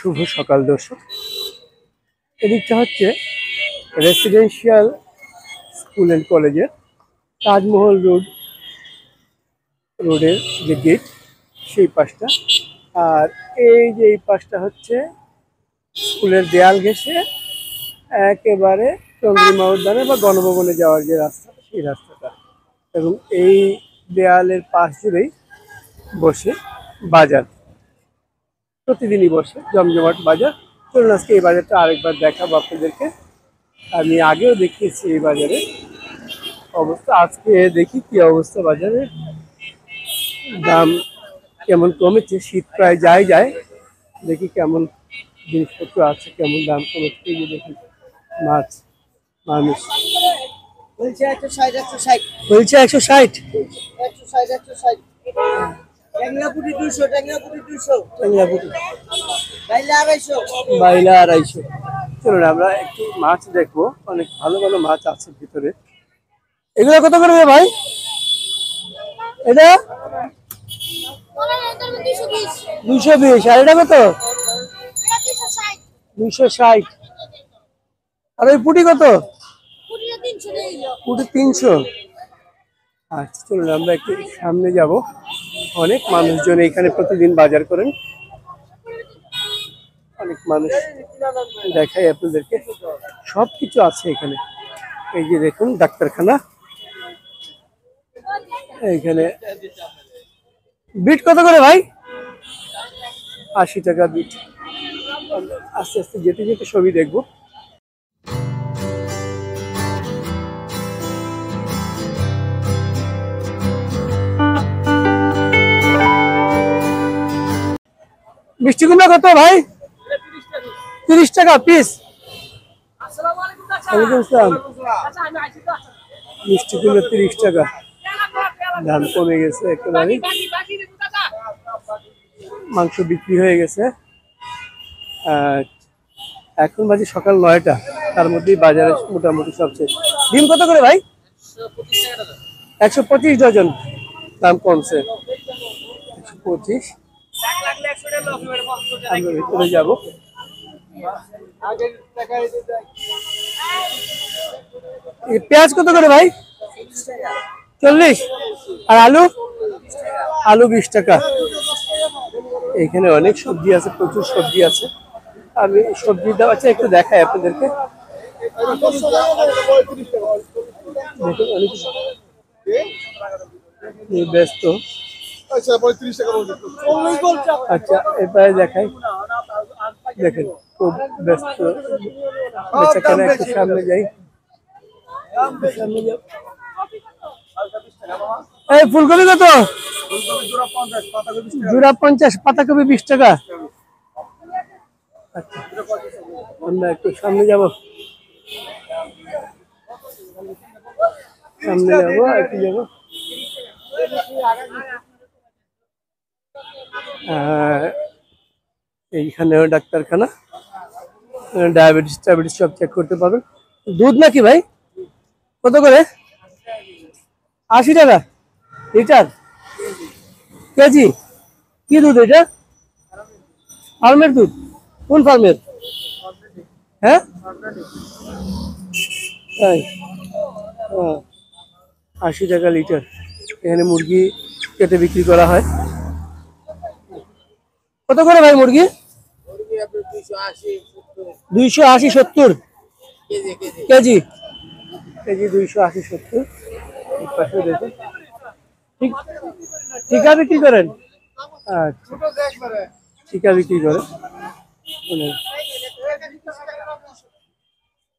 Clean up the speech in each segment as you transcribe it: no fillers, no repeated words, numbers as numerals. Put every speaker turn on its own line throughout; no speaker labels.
শুভ সকাল দর্শক। এদিকটা হচ্ছে রেসিডেন্সিয়াল স্কুল অ্যান্ড কলেজের তাজমহল রোডের যে গেট সেই পাশটা, আর এই পাশটা হচ্ছে স্কুলের দেয়াল ঘেঁষে একেবারে চন্দ্রিমা উদ্যানে বা গণভবনে যাওয়ার যে রাস্তা সেই রাস্তাটা, এবং এই দেয়ালের পাশ জুড়েই বসে বাজার। প্রতিদিনই বসে জমজমাট বাজার। চলুন আজকে এই বাজারটা আরেকবার দেখাবো আপনাদেরকে। আমি আগেও দেখিয়েছি এই বাজারে অবস্থা, আজকে দেখি কি অবস্থা বাজারে, দাম কেমন কমেছে। শীত প্রায় যায়, দেখি কেমন জিনিসপত্র আছে, কেমন দাম কমেছে। এই যে দেখি মাছ, মানুষ বলছে 160 বাইলা 250। চলুন আমরা একটু মাছ দেখবো, অনেক ভালো ভালো মাছ আছে ভিতরে। এগুলো কত করে ভাই? এটা 220। আর এটা কত? 260। আর ওই পুঁটি কত? পুঁটি 300। আচ্ছা চলুন আমরা একটু সামনে যাব। অনেক মানুষজন এখানে প্রতিদিন বাজার করেন, অনেক মানুষ দেখাই আপনাদেরকে, সবকিছু আছে এখানে। এই যে দেখুন ডাক্তারখানা, এইখানে বিট কত করে ভাই? 80 টাকা বিট। আস্তে আস্তে যেতে যেতে সবই দেখবো। মিষ্টি কুমড়া কত ভাই? 30 টাকা পিস। ওয়ালাইকুম আসসালাম। মিষ্টি কুমড়া 30 টাকা, দাম কমে গেছে একেবারে। মাংস বিক্রি হয়ে গেছে। এখন বাজে সকাল 9টা, তার মধ্যেই বাজারে মোটামুটি সব শেষ। ডিম কত করে ভাই? 125 ডজন, দাম কমছে 125। আমরা ভিতরে যাবো। পেঁয়াজ কত করে ভাই? 40। আর আলু 20 টাকা। এখানে অনেক সবজি আছে, প্রচুর সবজি আছে। আমি সবজি দাম আছে একটু দেখাই আপনাদেরকে। দেখুন অনেক ব্যস্ত। আচ্ছা এবারে দেখাই, দেখেন খুব ব্যস্ত বেচাকেনা। একটু সামনে যাই, এই ফুলকপি কত? জোড়া 50, পাতাকপি 20 টাকা। আচ্ছা আমরা একটু সামনে যাব, একটু যাবো। এইখানেও ডাক্তারখানা, ডায়াবেটিস সব চেক করতে পারবেন। দুধ নাকি ভাই? কত করে? 80 টাকা লিটার, কেজি। কি দুধ এটা? ফার্মের দুধ? কোন ফার্মের? হ্যাঁ 80 টাকা লিটার। এখানে মুরগি কেটে বিক্রি করা হয়। কত করে ভাই মুরগি? 280-70 কেজি। কেজি 280-70। দেখুন টিকা বিক্রি করেন? আচ্ছা টিকা বিক্রি করে।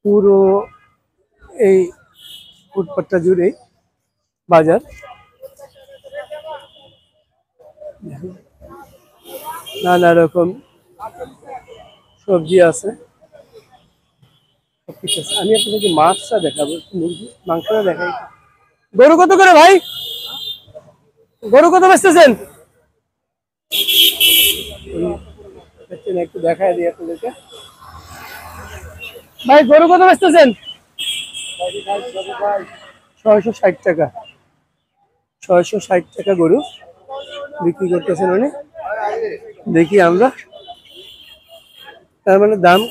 পুরো এই ফুটপাতটা জুড়ে বাজার। নানা রকম সবজি আছে, সবকিছু আছে। আমি আপনাদেরকে মাছটা দেখাবো, মুরগি মাংসটা দেখাই। গরু কত করে ভাই? গরু কত বেচতেছেন? একটু দেখাই দিই আপনাদেরকে। ভাই গরু কত বেচতেছেন? 660 টাকা। 660 টাকা গরু বিক্রি করতেছেন উনি। দেখি আমরা তার মানে দাম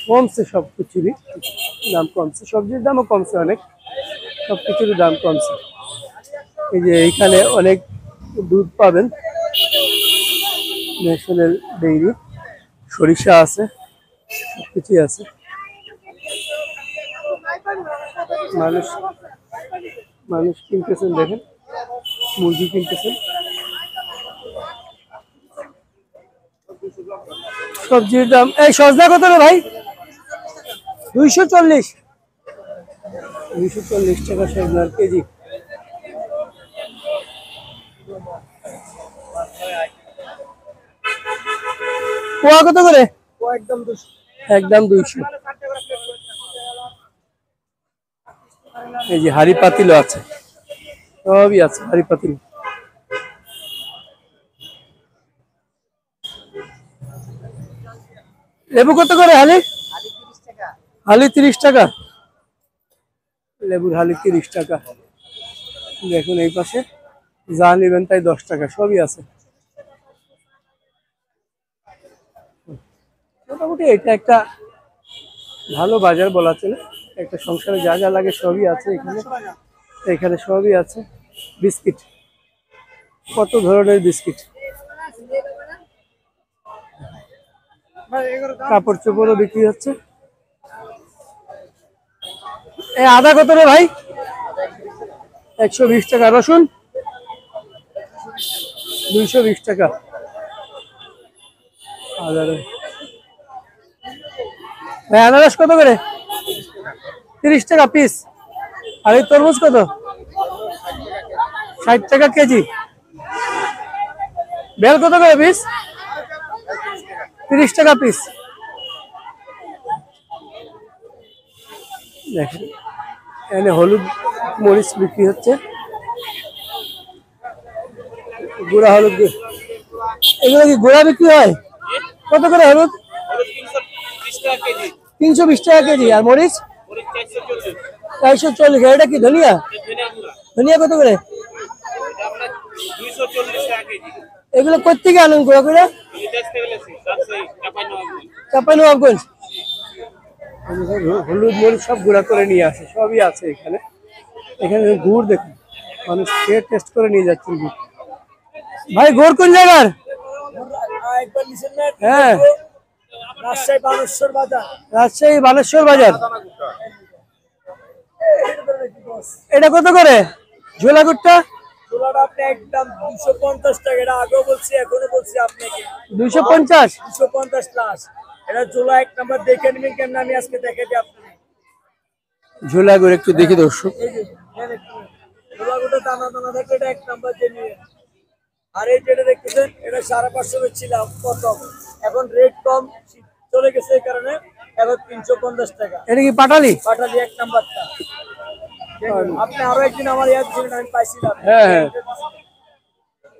কমছে, সব কিছুরই দাম কমছে, সবজির দামও কমছে অনেক, সব কিছুরই দাম কমছে। এই যে এইখানে অনেক দুধ পাবেন, ন্যাশনাল ডেইরি, সরিষা আছে, সবকিছুই আছে। মানুষ মানুষ কিনতেছেন, দেখেন মুরগি কিনতেছেন। সবজির দাম, এই সজনা কত রে ভাই? 240, 240 টাকা সজনার কেজি। পোয়া কত করে? একদম 200। এই যে হাড়ি পাতিলও আছে, সবই আছে হাড়ি পাতিল। লেবু কত করে হালি? হালি 30 টাকা, লেবুর হালি 30 টাকা। দেখুন এই পাশে যা নেবেন তাই 10 টাকা, সবই আছে। মোটামুটি এটা একটা ভালো বাজার বলা চলে, একটা সংসারে যা যা লাগে সবই আছে এখানে। এখানে সবই আছে, বিস্কিট, কত ধরনের বিস্কিট, কাপড় চোপড়ও বিক্রি হচ্ছে। এই আদা কত রে ভাই? 120 টাকা। রসুন 220 টাকা। আনারস কত করে? 30 টাকা পিস। আর এই তরমুজ কত? 60 টাকা কেজি। বেল কত করে পিস? 30 টাকা পিস। দেখেন এখানে হলুদ মরিচ বিক্রি হচ্ছে, গুঁড়া হলুদ। এগুলো কি গুঁড়া বিক্রি হয়? কত করে হলুদ? 320 টাকা কেজি। আর মরিচ 440। এটা কি ধনিয়া? ধনিয়া কত করে? এগুলো কোথেকে আনেন গুঁড়া করে? চাঁপাইনবাবগঞ্জ। হলুদ মরিচ সব গুঁড়া করে নিয়ে আসে, সবই আছে এখানে। এখানে গুড় দেখুন, মানুষ খেয়ে টেস্ট করে নিয়ে যাচ্ছেন গুড়। ভাই গুড় কোন জায়গার? হ্যাঁ, রাজশাহী বানেশ্বর বাজার। এটা কত করে ঝোলা গুড়টা?
একদম 250 টাকা। এটা আগেও বলছি, এখনো বলছি আপনাকে
250।
250 লাস্ট। এটা ঝোলা এক নাম্বার, দেখে নেবেন কেমন, আমি আজকে দেখে দিই আপনাকে।
ঝোলা গুড় একটু দেখি দর্শক।
এই যে ঝোলা গুড়টা দানা দানা থাকে, এটা এক নাম্বার দিয়ে নিয়ে। আর এই যেটা দেখতেছেন, এটা 550 বেচছিলাম প্রথম, এখন রেট কম চলে গেছে, এই কারণে এখন 350 টাকা।
এটা কি পাটালি?
পাটালি এক নাম্বারটা। আপনি আরো একদিন আমার ইয়াদ ছিলেন, আমি পাইছিলাম।
হ্যাঁ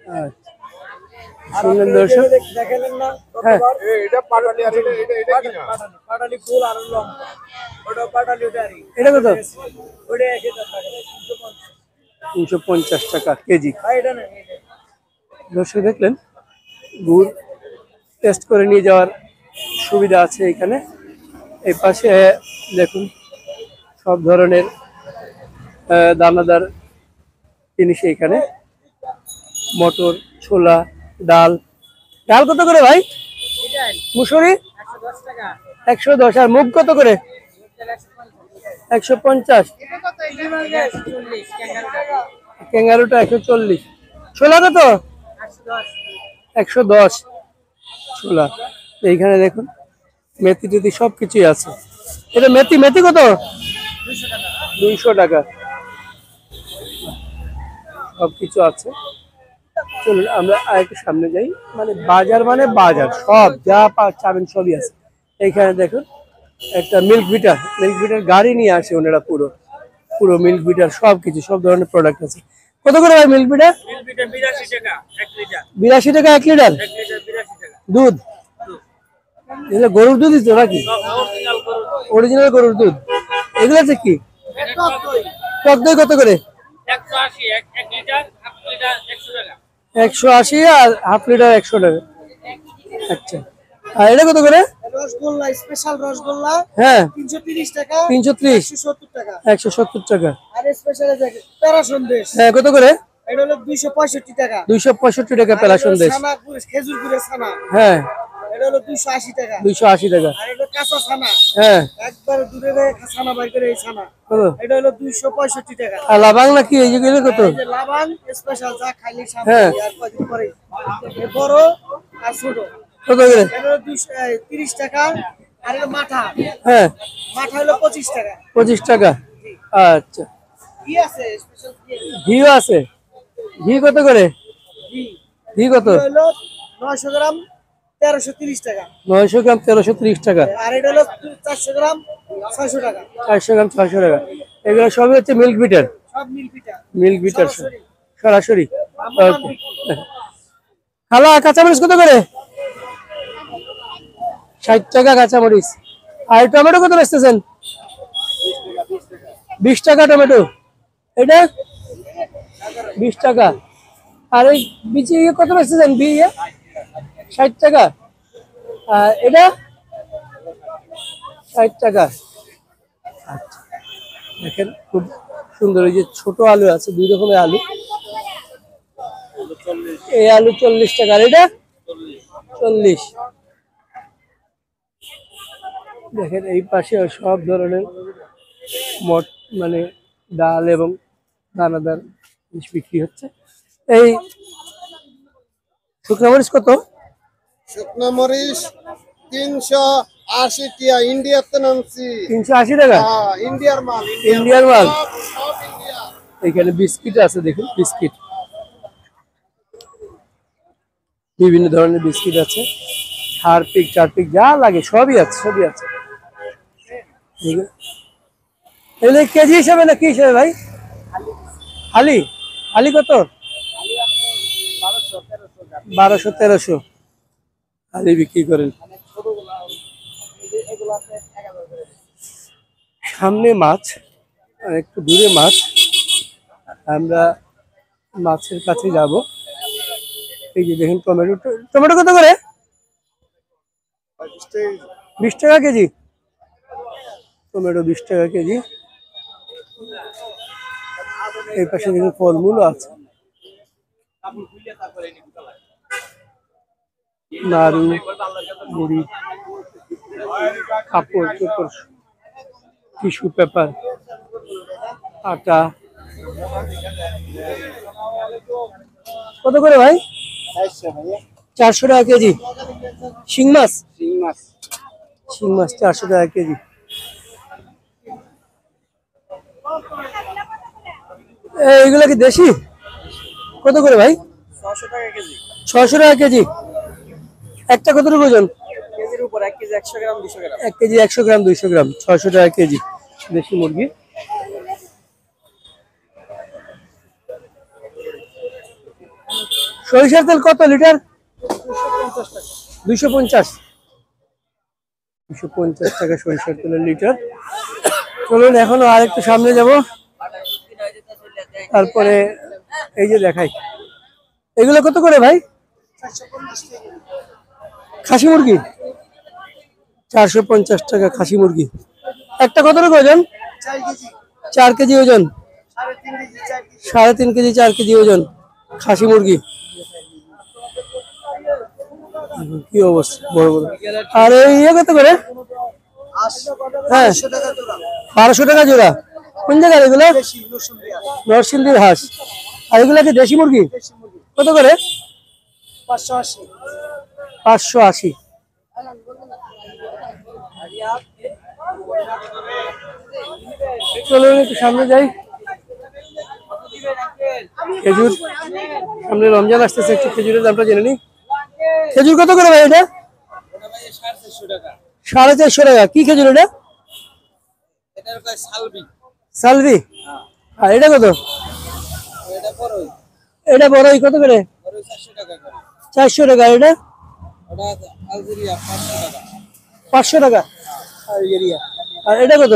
হ্যাঁ, শুনলেন দর্শক?
দেখালেন না
হ্যাঁ,
এটা পাটালি, আর এটা কি না? পাটালি ফুল আর লম্বা, ওটা পাটালি।
এটা কত?
ওটা 1000 টাকা,
350 টাকা কেজি।
ভাই এটা না।
দর্শক দেখলেন, গুড় টেস্ট করে নিয়ে যাওয়ার সুবিধা আছে এখানে। এই পাশে দেখুন সব ধরনের দানাদার জিনিস এখানে, মটর, ছোলা, ডাল। ডাল কত করে ভাই? মুসুরি
110 টাকা।
110। আর মুগ কত করে? 150। ক্যাঙ্গারুটা 140। ছোলা কত? 110 ছোলা। এইখানে দেখুন মেথি টেথি সবকিছুই আছে। এটা মেথি, মেথি কত? 200 টাকা। সবকিছু আছে। চলুন আমরা আরেকটু সামনে যাই। মানে বাজার মানে বাজার, সব যা চাবেন সবই আছে এইখানে। দেখুন একটা মিল্ক বিটার, মিল্ক বিটার গাড়ি নিয়ে আসে ওনারা, পুরো পুরো মিল্ক বিটার সবকিছু, সব ধরনের প্রোডাক্ট আছে। কত করে ভাই মিল্ক বিটার?
82 টাকা 1 লিটার।
82 টাকা 1 লিটার
1 লিটার 82 টাকা
দুধ। এগুলো গরুর দুধ দিচ্ছে নাকি? অরিজিনাল গরুর দুধ। এগুলো হচ্ছে কি? টক দই কত করে?
180 1 লিটার, 1 লিটার 100 টাকা।
180 আর হাফ লিটার 100 টাকা। আচ্ছা, আর এটা কত করে?
রসগোল্লা স্পেশাল রসগোল্লা
হ্যাঁ
330 টাকা
330
170 টাকা
170 টাকা।
আর স্পেশাল প্যারা সন্দেশ
হ্যাঁ কত করে?
এটা হলো 265 টাকা
265 টাকা পেলা সন্দেশ।
ছানা খেজুর গুড়ের ছানা
হ্যাঁ
এটা হলো 280 টাকা
280 টাকা।
আর এটা কাঁচা ছানা
হ্যাঁ
একবার দূরে ছানা বাইর করে এই ছানা
কত?
এটা হলো 265 টাকা।
আর লাবাং নাকি এই যেগুলো কত?
এই যে লাবান স্পেশাল যা খাইলে
হ্যাঁ।
সামনে আর কয়দিন পরে এ বড় আর ছোট
কত করে?
এটা হলো 230 টাকা। আর এটা মাঠা
হ্যাঁ
মাঠা হলো 25 টাকা।
25 টাকা। আচ্ছা
কি আছে স্পেশাল
ঘিও আছে? ঘি কত করে?
ঘি
ঘি কত?
হলো 900 গ্রাম 1330 টাকা।
900 গ্রাম 1330 টাকা।
আর এটা হলো 400 গ্রাম 600 টাকা।
400 গ্রাম 600 টাকা। এগুলো সবই হচ্ছে মিল্ক বিটার।
সব মিল পিঠা
মিল্ক বিটার
সরাসরি।
সরাসরি।
ভ্রাম্যমাণ বিক্রি।
খালা কাঁচামরিচ কত করে? 60 টাকা কাঁচামরিচ। আর টমেটো কত বেচতেছেন? 20 টাকা টমেটো। এটা 20 টাকা। আর এই বিচি কত বেচতেছেন? 60 টাকা। আর এটা 60 টাকা। আচ্ছা দেখেন খুব সুন্দর। এই যে ছোট আলু আছে, দুই রকমের আলু। এই আলু 40 টাকা। আর এটা 40। দেখেন এই পাশে সব ধরনের মানে ডাল এবং দানাদার জিনিস বিক্রি হচ্ছে। এই শুকনো মরিচ কত?
শুকনো মরিচ 380 টিয়া ইন্ডিয়াতে নামছি
380 টাকা।
ইন্ডিয়ার মাল
ইন্ডিয়ার মাল।
সব ইন্ডিয়া।
এখানে বিস্কিট আছে, দেখুন বিস্কিট, বিভিন্ন ধরনের বিস্কিট আছে, হারপিক চারপিক যা লাগে সবই আছে, সবই আছে। এগুলো কেজি হিসাবে না কি হিসাবে ভাই? হালি। হালি কত? 1200-1300 হালি বিক্রি করেন। সামনে মাছ আর একটু দূরে মাছ। আমরা মাছের কাছে যাব। এই যে দেখেন টমেটো। টমেটো কত করে? 20 টাকা কেজি। টমেটো 20 টাকা কেজি। এই পাশে দেখুন ফলমূলও আছে, নাড়ু, মুড়ি, কাপড় চোপড়, টিস্যু পেপার, আটা। কত করে ভাই? 400 টাকা কেজি। শিং মাছ? শিং মাছ 400 টাকা কেজি। এইগুলা কি দেশি? কত করে ভাই?
600 টাকা কেজি।
600 টাকা কেজি। একটা কতটুকু ওজন?
কেজির উপর 1 কেজি 100 গ্রাম 200 গ্রাম।
1 কেজি 100 গ্রাম 200 গ্রাম 600 টাকা কেজি দেশি মুরগি। সরিষার তেল কত লিটার? 250 টাকা সরিষার তেলের লিটার। চলুন এখনো আর একটু সামনে যাব, তারপরে এই যে দেখাই। এগুলো কত করে ভাই? খাসি মুরগি 450 টাকা খাসি মুরগি। একটা কতটুকু ওজন? 4 কেজি ওজন। 3.5 কেজি 4 কেজি ওজন খাসি মুরগি। কি অবস্থা, বড় বড়। আর এই কত করে? হ্যাঁ 1200 টাকা জোড়া। কোন জায়গার এগুলো? নরসিংদীর হাঁস। আর এগুলা কি দেশি মুরগি? কত করে? 580। চলুন একটু সামনে যাই। খেজুর, সামনে রমজান আসতেছে, একটু খেজুরের দামটা জেনে নিই। খেজুর কত করে ভাই এটা? 450 টাকা। কি খেজুর এটা? সালভি। আর এটা কত? এটা বড়ই কত করে? 400 টাকা। এটা 500 টাকা আলজেরিয়া। আর এটা কত?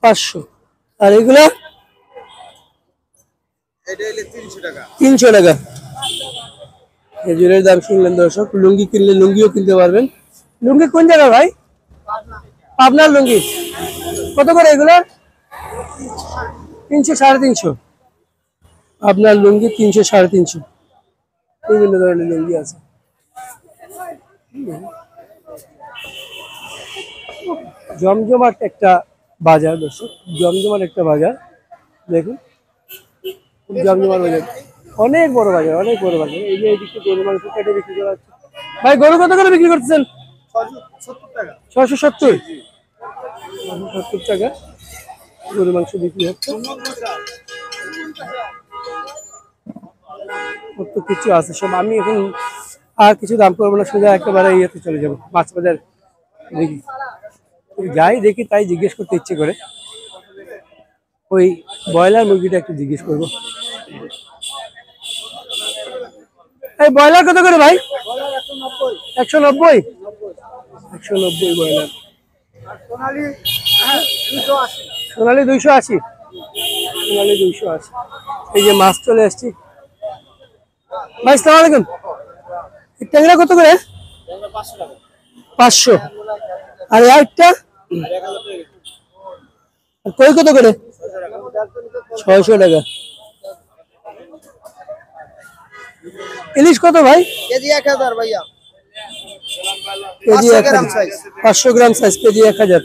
500। আর এগুলা 300 টাকা। খেজুরের দাম শুনলেন দর্শক। লুঙ্গি কিনলে লুঙ্গিও কিনতে পারবেন। লুঙ্গি কোন জায়গা ভাই? পাবনার লুঙ্গি কত করে এগুলো? 300 350। আপনার লুঙ্গি 300 350। বিভিন্ন ধরনের লুঙ্গি আছে। জমজমাট একটা বাজার দর্শক, জমজমাট একটা বাজার দেখুন, খুব জমজমাট বাজার, অনেক বড় বাজার, অনেক বড় বাজার। এই যে এইদিকে গরু মাংস কেটে বিক্রি করা হচ্ছে। ভাই গরু কত করে বিক্রি করতেছেন? 670। 670 টাকা গরু মাংস বিক্রি হচ্ছে। কত কিছু আছে সব। আমি এখন আর কিছু দাম করবো না, সোজা একেবারে ইয়েতে চলে যাবো, মাছ বাজার দেখি, যাই দেখি তাই জিজ্ঞেস করতে ইচ্ছে করে। ওই ব্রয়লার মুরগিটা একটু জিজ্ঞেস করবো। এই ব্রয়লার কত করে ভাই? 190। 190 ব্রয়লার। সোনালি 280। সোনালি 280। এই যে মাছ চলে আসছি ভাই। সালাম আলাইকুম। ট্যাংরা কত করে? 500। আর একটা কই কত করে? 600 টাকা। ইলিশ কত ভাই?
কেজি 1000 ভাইয়া।
কেজি
500 গ্রাম
1000।
সাইজ।
500 গ্রাম সাইজ, কেজি 1000।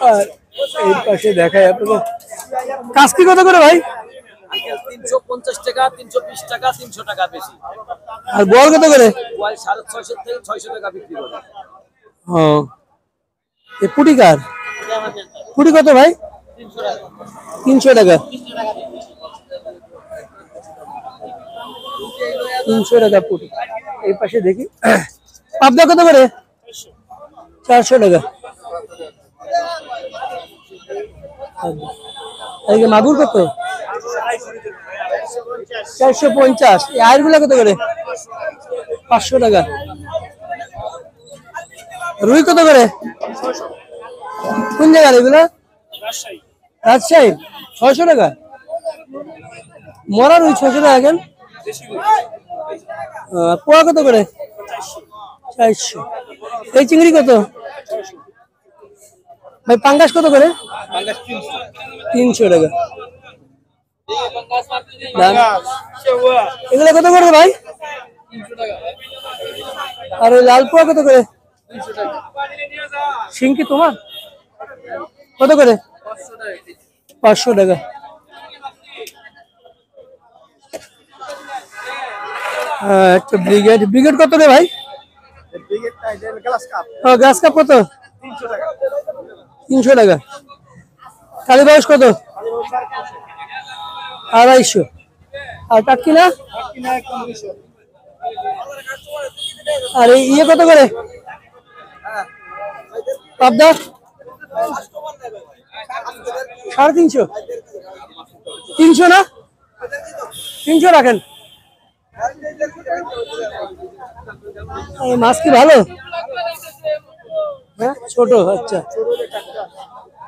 আর এই পাশে দেখায় আপনাদের কাস্কি কত করে ভাই?
350 টাকা, 320 টাকা, 300 টাকা বেশি।
আর বল কত করে?
মোবাইল 650 থেকে 600 টাকা বিক্রি করে।
ও, এই পুটি কার? পুটি কত ভাই? 300 টাকা। 300 টাকা পুটি। এই পাশে দেখি পাবদা কত করে? 400 টাকা। এই মাগুর কত? 450। এই আয়েরগুলা কত করে? 500 টাকা। রুই কত করে? কোন জায়গার এগুলা? রাজশাহী। 600 টাকা। মরা রুই 600 টাকা কেন? পোয়া কত করে? 400। এই চিংড়ি কত ভাই? পাঙ্গাস কত করে? 300 টাকা। এগুলো কত করে ভাই? আর ওই লাল পোয়া কত করে? শিং কি তোমার? কত করে? 500 টাকা। একটা ব্রিগেড। ব্রিগেড কত রে ভাই? গ্লাস কাপ কত? 300 টাকা। কালীবাউস কত? 250। আর টাটকি না? আর ইয়ে কত করে? পাবদা 350। 300 না? 300 রাখেন। মাছ কি ভালো? হ্যাঁ ছোট। আচ্ছা,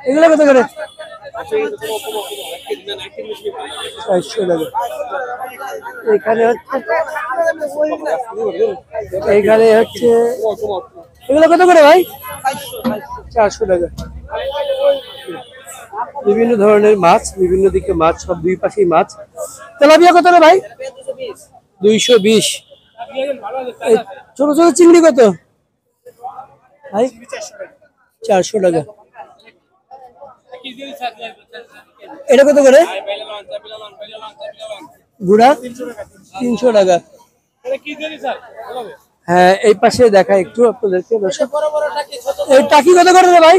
এগুলো কত করে? 400 টাকা। এখানে হচ্ছে এগুলো কত করে ভাই? 400 টাকা। বিভিন্ন ধরনের মাছ, বিভিন্ন দিকে মাছ, সব দুই পাশেই মাছ। তেলাপিয়া কত রে ভাই? 220। ছোট ছোট চিংড়ি কত ভাই? 400 টাকা। এটা কত করে? গুড়া 300 টাকা। হ্যাঁ, এই পাশে দেখা একটু আপনাদেরকে। এই টাকি কত করে রে ভাই?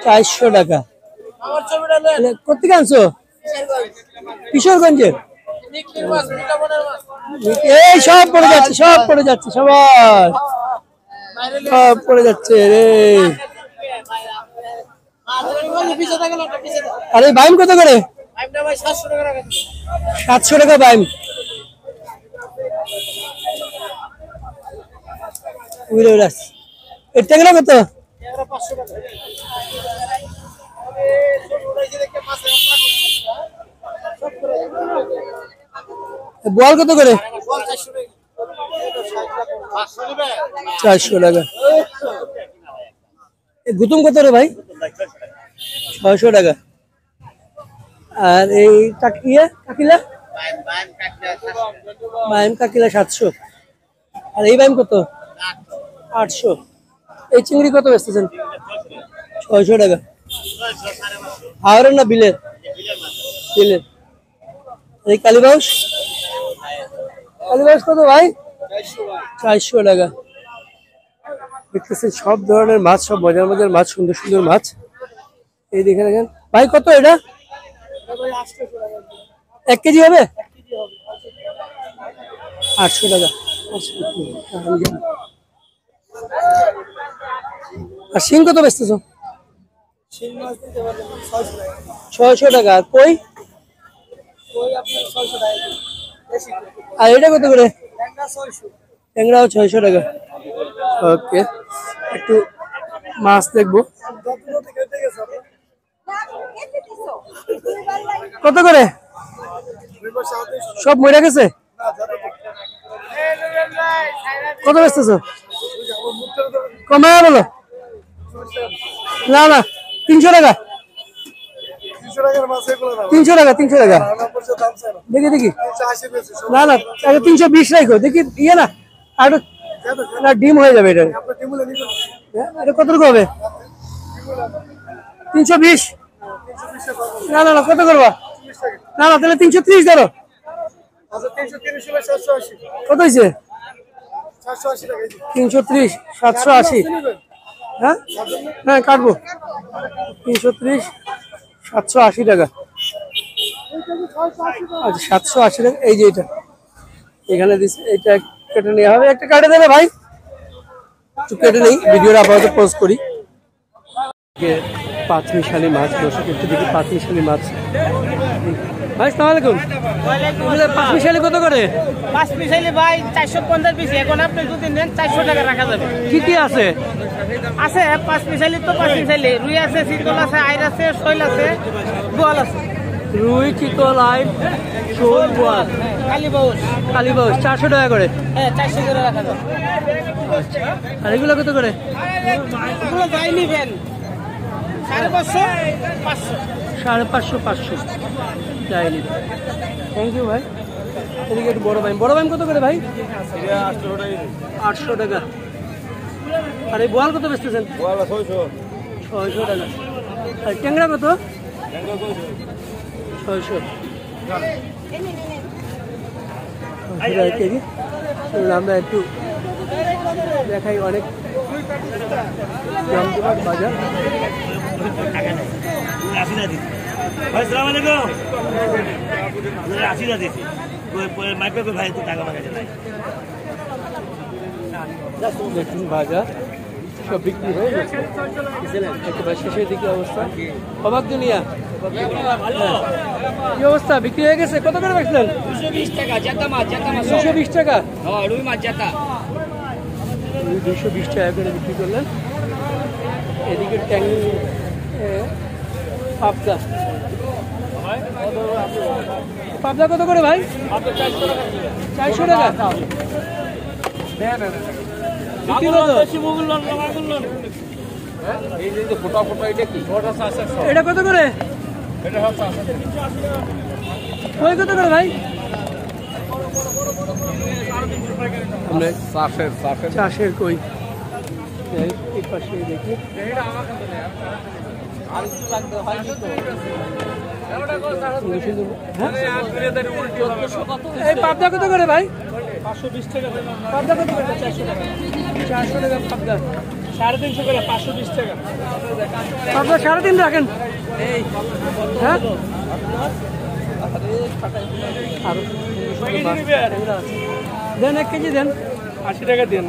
400 টাকা। কোথেকে আনছো? কিশোরগঞ্জের। এই সব পড়ে যাচ্ছে, সব পড়ে যাচ্ছে, সবার সব পড়ে যাচ্ছে রে। আরে বাইম কত করে? 700 টাকা বাইম। এই ট্যাংরা কত? বোয়াল কত করে? 400 টাকা। গুতুম কত রে ভাই? 600 টাকা। আর এই কাকিলা বাইম কাকিলা 700। আর এই বাইম কত? 800। এই চিংড়ি কত বেচতেছেন? 600 টাকা। হাওড়ের না বিলের? বিলের। এই কালীবাউস কত ভাই? 400 টাকা। দেখতেছেন সব ধরনের মাছ, সব মজার মজার মাছ, সুন্দর সুন্দর মাছ। এই দেখে দেখেন ভাই, কত এটা? 1 কেজি হবে? 800 টাকা। আর শিং কত বেচতেছো? 600 টাকা। আর কই? আর এটা কত করে? ট্যাংরাও 600 টাকা। ওকে, একটু মাছ দেখবো। কত করে? সব মরে গেছে? কত বেচতেছো? কমায় বলো। না না, 300 টাকা। 300 টাকা, 300 টাকা। দেখি দেখি। না না, 320 রাখো দেখি। ইয়ে না, আর না, ডিম হয়ে যাবে এটা। এটা কত হবে? 320। না না না, কত করবা? না না, তাহলে 330 ধরো। কত হয়েছে? 330, 780। হ্যাঁ হ্যাঁ, কাটবো। 330, 780 টাকা। আচ্ছা, 780 টাকা। এই যে এটা এখানে দিচ্ছে, এটা কেটে নেওয়া হবে। একটা কাটে দেবে ভাই, একটু কেটে নেই। ভিডিওটা আপাতত পোস্ট করি। পাঁচমিশালি মাছ, দর্শক একটু দেখি পাঁচমিশালি মাছ। ভাই আসসালামু আলাইকুম। পাঁচমিশালি কত করে?
পাঁচমিশালি ভাই 450 পিস। এখন আপনি যদি নেন 400 টাকা রাখা যাবে।
কি কি আছে?
আছে পাঁচমিশালি, তো পাঁচমিশালি রুই আছে, চিতল আছে, আইর আছে, শৈল আছে, বোয়াল আছে।
রুই, চিতল, আইর, শোল, বোয়াল, কালীবাউস 400 টাকা করে।
হ্যাঁ, 400 করে রাখা যাবে।
আর এগুলো কত করে?
এগুলো যাই নিবেন 550, 500।
550, 500 যাই নিবে। থ্যাংক ইউ ভাই। এদিকে একটু বড় বাইম কত করে ভাই? 800 টাকা। আর এই বোয়াল কত বেচতেছেন? 600 টাকা। আর ট্যাংরা কত? 600 কেজি। আমরা একটু দেখাই, অনেক জমজমাট বাজার। দেখুন বাজার সব বিক্রি হয়ে গেছে, একেবারে শেষের দিকে অবস্থা। অবাক দুনিয়া, কি অবস্থা? বিক্রি হয়ে গেছে। কত করে বেচলেন?
220 টাকা জাতা মাছ,
220 টাকা।
হ্যাঁ, রুই মাছ জাতা
220 টাকা করে বিক্রি করলেন। এদিকে ট্যাং, পাবদা কত করে ভাই? 400 টাকা। এটা কত করে? কই কত করে ভাই? চাষের কই। এই পাশে দেখি। এই পাবদা কত করে ভাই? 520 টাকা। পাবদা কত করে? 400 টাকা। 400 টাকা পাবদা। 350 করে, 520 টাকা। পাবদা 3.5 রাখেন। হ্যাঁ, দেন 1 কেজি দেন। 80 টাকা দেন।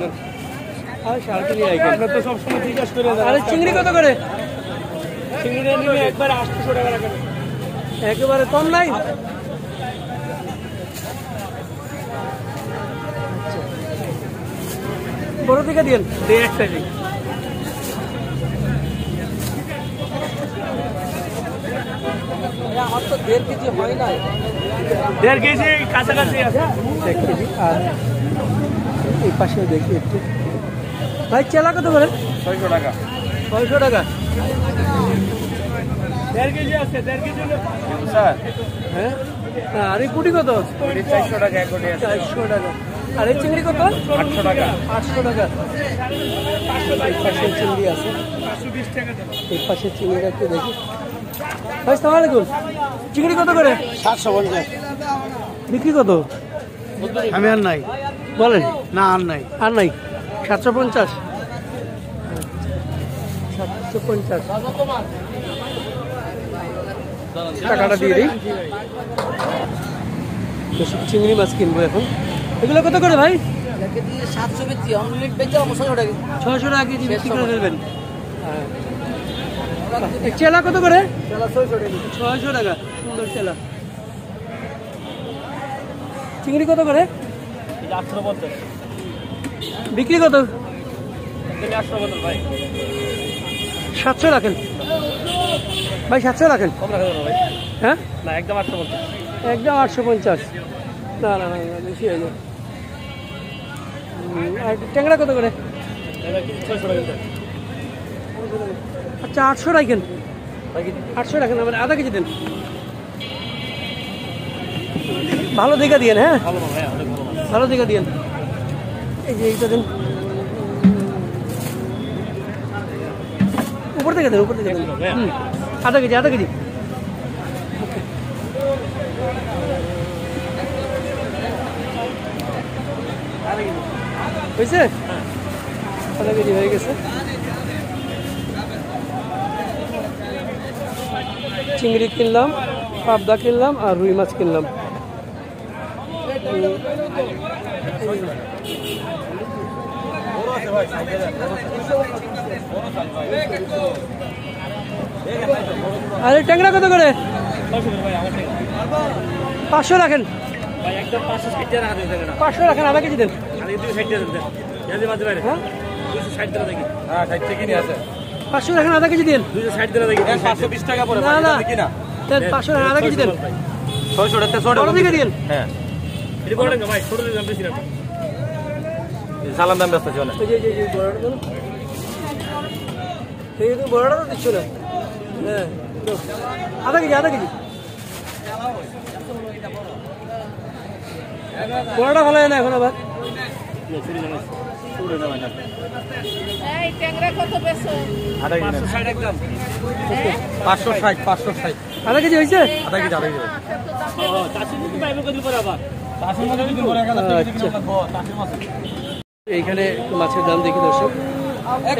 আর 3.5 রাখেন। তো সবসময় জিজ্ঞাসা করে। আর চিংড়ি কত করে? চিংড়ি নিলে একবার 800 টাকা রাখেন। একেবারে কম নাই? বড় থেকে দিন। একটা দিন। আমার তো 1.5 কেজি হয় নাই।
1.5 কেজি কাছাকাছি আছে।
1 কেজি। আর এই পাশেও দেখি একটু ভাই, চেলা কত করে?
600 টাকা।
600 টাকা।
1.5 কেজি আছে, 1.5 কেজি স্যার।
হ্যাঁ, আর এই পুঁটি কত?
400 টাকা এক কোটি আছে।
400 টাকা। আর এই চিংড়ি কত?
800 টাকা।
800 টাকা। এই পাশে চিংড়ি আছে,
520 টাকা।
এই পাশে চিংড়িটা একটু দেখি। ভাই সালাম আলাইকুম, চিংড়ি কত করে?
750।
বিক্রি কত?
আমি আর নাই,
বলেন।
না আর নাই।
আর নাই, 750। 750 টাকাটা দিয়ে দিই। বেশি চিংড়ি মাছ কিনবো এখন। এগুলো কত করে ভাই? 600 টাকা কেজি বিক্রি করে ফেলবেন। চেলা কত করে? 600 টাকা। সুন্দর চেলা। চিংড়ি কত করে?
850।
বিক্রি কত?
850 ভাই।
700 রাখেন ভাই, 700 রাখেন।
কম রাখা যাবে ভাই?
হ্যাঁ,
না একদম 850।
একদম 850। না না না, বেশি হয়ে যায়। আর ট্যাংরা কত করে?
600 টাকা।
আচ্ছা, 800 রাখেন। 800 রাখেন, আমার আধা কেজি দেন। ভালো দেখে দিয়েন। হ্যাঁ,
ভালো ভাই, অনেক ভালো।
ভালো দেখে দিয়েন। এই যে এইটা দেন, উপর থেকে দেন, উপর থেকে দেন। আধা কেজি, আধা কেজি। হয়েছে? আধা কেজি হয়ে গেছে। চিংড়ি কিনলাম, পাবদা কিনলাম, আর রুই মাছ কিনলাম। আরে ট্যাংরা কত করে? 500 রাখেন।
ভাই একদম 560 টাকা রাখা দেন।
500 রাখেন, আধা কেজি দেন।
আমি 260 টাকা দেন। ইয়াদি মাঝে বাইরে।
হ্যাঁ,
260 টাকা দেখি। হ্যাঁ 60 টাকা কিনে আছে।
500 রাখেন, আধা কেজি দেন।
260 টাকা দেখি। 520 টাকা পড়ে
না
ভাই,
না,
দেখি না।
দেন 500 রাখেন, আধা কেজি দেন।
600 টাকা 600
বড় দিকে দিন।
হ্যাঁ। এটা বড় না ভাই, ছোট দাম বেশি না। সালাম দাম ব্যস্ত চলে।
এই যে বড়টা দেন। এই যে বড়টা তো দিচ্ছ না। হ্যাঁ, দাও। আধা কেজি, আধা কেজি। বড়টা ভালো হয় না এখন আবার।
এই ট্যাংরা কত বেচো?
560 একদম। 560 560।
আধা কেজি হয়েছে?
আধা কেজি আধা কেজি। চাষি মুখে পাইবে কত পরে আবার? চাষি মুখে যদি পরে 1000 টাকা কিলো লাগবে, চাষি মাছ।
এইখানে একটু মাছের দাম দেখি দর্শক।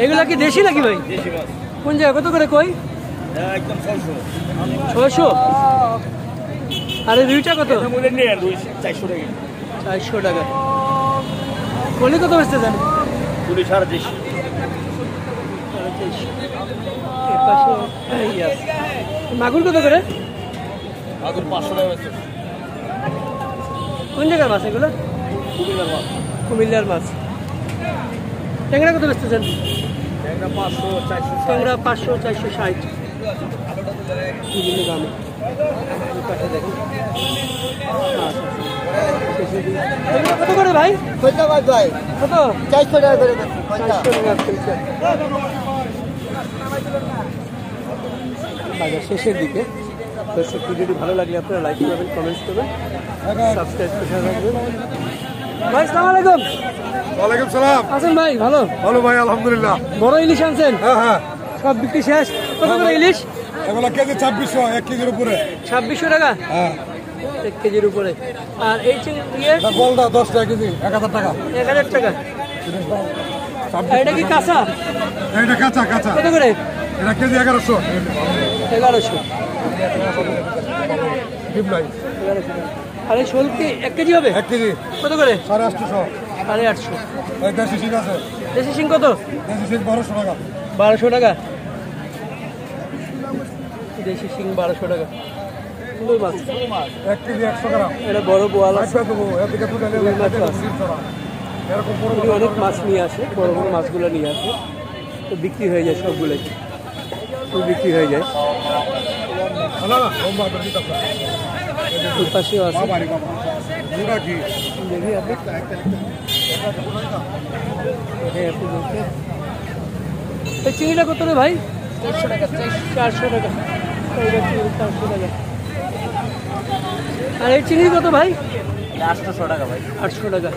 এগুলা কি দেশি নাকি ভাই?
দেশি মাছ।
কোন জায়গা কত করে কই?
একদম 600।
600। আর এই রুইটা কত?
এটা মূল্য নেই 400 টাকা।
400 টাকা। কলি কত বেচতে জানেন?
পুরি 350।
মাগুর কত করে?
আগুন 500 টাকা বেচছে।
কোন জায়গার মাছ এগুলো?
কুমিল্লার মাছ।
কুমিল্লার মাছ। ট্যাংরা কত বেচতেছেন?
ট্যাংরা 500 400।
ট্যাংরা 500 460 বিভিন্ন দামে। এই পাশে দেখুন এগুলো কত করে ভাই? কত?
400 টাকা করে দেন।
400 টাকা চলছে। বাজার শেষের দিকে। দর্শক, ভিডিওটি ভালো লাগলে আপনারা লাইক করবেন, কমেন্টস করবেন, সাবস্ক্রাইব করে রাখবেন। ভাই সালাম আলাইকুম।
ওয়ালাইকুম সালাম।
আছেন ভাই? ভালো
ভালো ভাই, আলহামদুলিল্লাহ।
বড় ইলিশ আনছেন?
হ্যাঁ হ্যাঁ,
সব বিক্রি শেষ? কত করে ইলিশ?
এগুলো কেজি 2600, 1 কেজির উপরে।
2600 টাকা
হ্যাঁ,
1 কেজির উপরে। আর এই চিংড়ি
গোলদা 10 টাকা কেজি, 1000 টাকা।
1000 টাকা। আর এটা কি কাঁচা?
এটা কাঁচা কাঁচা,
কত করে?
এটা কেজি 1100।
1100।
ডিপ লাই
1100 টাকা। আর এই শোল কি 1 কেজি হবে?
1 কেজি
কত করে?
850।
850।
এই দেশি শিং আছে,
দেশি শিং কত?
দেশি শিং 1200 টাকা।
1200 টাকা। দেশি শিং 1200 টাকা। সুন্দর মাছ।
1 কেজি 100 গ্রাম।
এটা বড় বোয়াল আছে।
আচ্ছা দেবো, এদিকে তুলে
রুই মাছ আছে।
এরকম বড়
উনি অনেক মাছ নিয়ে আসে, বড় বড় মাছগুলো নিয়ে আসে, তো বিক্রি হয়ে যায় সবগুলোই, তো বিক্রি হয়ে যায়।
না না, লম্বা করে দিতে হবে।
এই পাশেও আছে।
বাবারে বাবা পুরা কি
দেখি আপনি হ্যাঁ আপনি দেখেন। এই চিংড়িটা কত রে ভাই? 400 টাকা। 400 টাকা। ওইটা চিংড়ি 400 টাকা। আর এই চিংড়ি কত ভাই?
800 টাকা ভাই।
800 টাকা।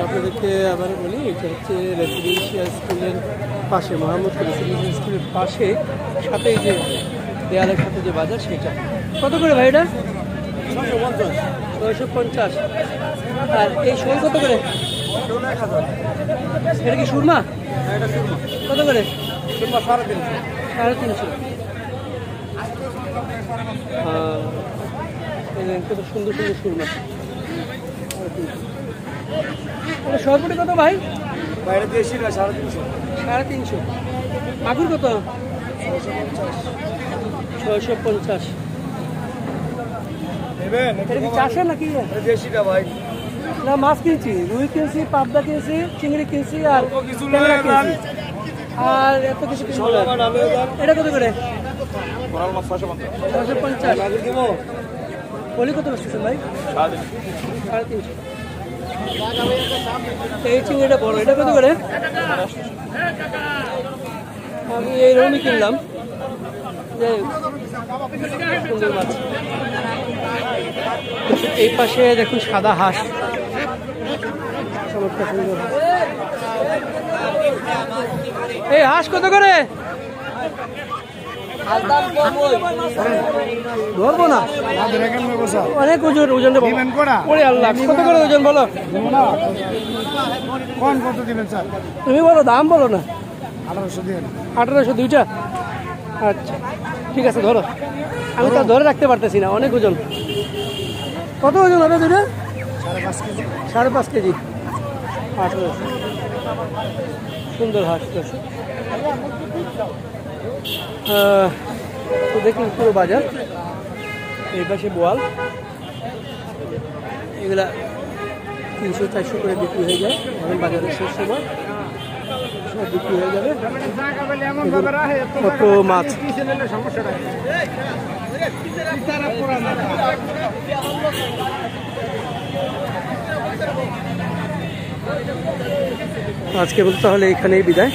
আপনাদেরকে আবার বলি, এটা হচ্ছে রেসিডেন্সিয়াল স্কুলের পাশে, মোহাম্মদপুর রেসিডেন্সিয়াল স্কুলের পাশে, সাথে যে দেয়ালের সাথে যে বাজার সেটা। কত করে ভাই এটা? 650। আর এই শোল কত করে? এটা কি সুরমা? কত করে? 350। কত সুন্দর সুন্দর সুরমা। সরপুটি কত ভাই?
বাইরে দেশি না 350।
350। মাগুর কত? 650।
নেবেন?
এটা কি চাষের নাকি?
দেশিটা ভাই।
না, মাছ কিনছি, রুই কিনছি, পাবদা কিনছি, চিংড়ি কিনছি, আর
কিছু
ট্যাংরা
নেই,
কিনছি। আর এত কিছু কিনবো না। এটা কত করে? 650। বলি কত বসতেছেন ভাই? 350। এই চিংড়িটা বড়, এটা কত করে? আমি এইরকমই কিনলাম। সুন্দর মাছ। এই পাশে দেখুন সাদা হাঁস, চমৎকার সুন্দর হাঁস। এই হাঁস কত করে? ধরবো না, অনেক ওজন। ওজন ওরে আল্লাহ, কত করে ওজন বলো?
কোন কত দিবেন স্যার?
তুমি বলো, দাম বলো না।
1800 দিন।
1800 দুইটা? আচ্ছা ঠিক আছে, ধরো। আমি তো ধরে রাখতে পারতেছি না, অনেক ওজন। কত ওজন হবে দুইটা?
5.5 কেজি।
5.5 কেজি। 1800। সুন্দর হাঁস আছে। তো দেখুন পুরো বাজার। এই পাশে বোয়াল, এগুলা 300-400 করে বিক্রি হয়ে যায়। এখন বাজারের শেষ সময় সব বিক্রি হয়ে যাবে। কত মাছ। আজকে বলতে তাহলে এখানেই বিদায়।